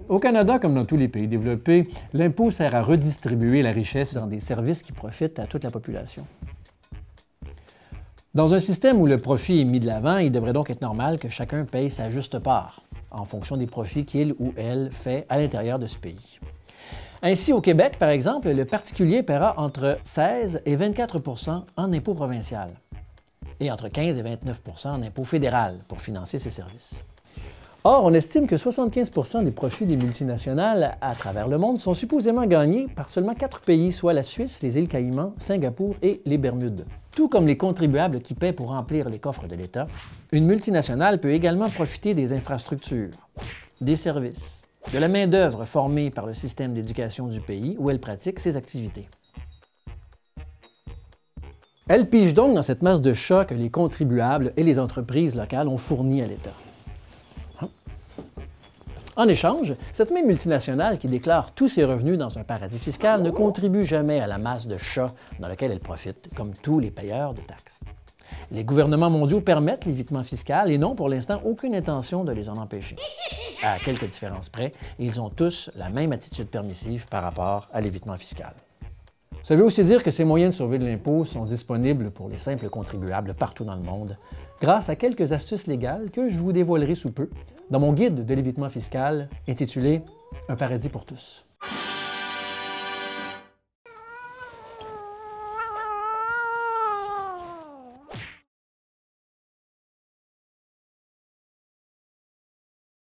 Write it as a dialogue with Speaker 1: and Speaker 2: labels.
Speaker 1: Au Canada, comme dans tous les pays développés, l'impôt sert à redistribuer la richesse dans des services qui profitent à toute la population. Dans un système où le profit est mis de l'avant, il devrait donc être normal que chacun paye sa juste part, en fonction des profits qu'il ou elle fait à l'intérieur de ce pays. Ainsi, au Québec, par exemple, le particulier paiera entre 16 et 24 % en impôt provincial et entre 15 et 29 % en impôt fédéral pour financer ses services. Or, on estime que 75 % des profits des multinationales à travers le monde sont supposément gagnés par seulement 4 pays, soit la Suisse, les îles Caïmans, Singapour et les Bermudes. Tout comme les contribuables qui paient pour remplir les coffres de l'État, une multinationale peut également profiter des infrastructures, des services, de la main-d'œuvre formée par le système d'éducation du pays où elle pratique ses activités. Elle pige donc dans cette masse de chats que les contribuables et les entreprises locales ont fourni à l'État. En échange, cette même multinationale qui déclare tous ses revenus dans un paradis fiscal ne contribue jamais à la masse de chats dans laquelle elle profite, comme tous les payeurs de taxes. Les gouvernements mondiaux permettent l'évitement fiscal et n'ont pour l'instant aucune intention de les en empêcher. À quelques différences près, ils ont tous la même attitude permissive par rapport à l'évitement fiscal. Ça veut aussi dire que ces moyens de sauver de l'impôt sont disponibles pour les simples contribuables partout dans le monde, grâce à quelques astuces légales que je vous dévoilerai sous peu dans mon guide de l'évitement fiscal intitulé « Un paradis pour tous ».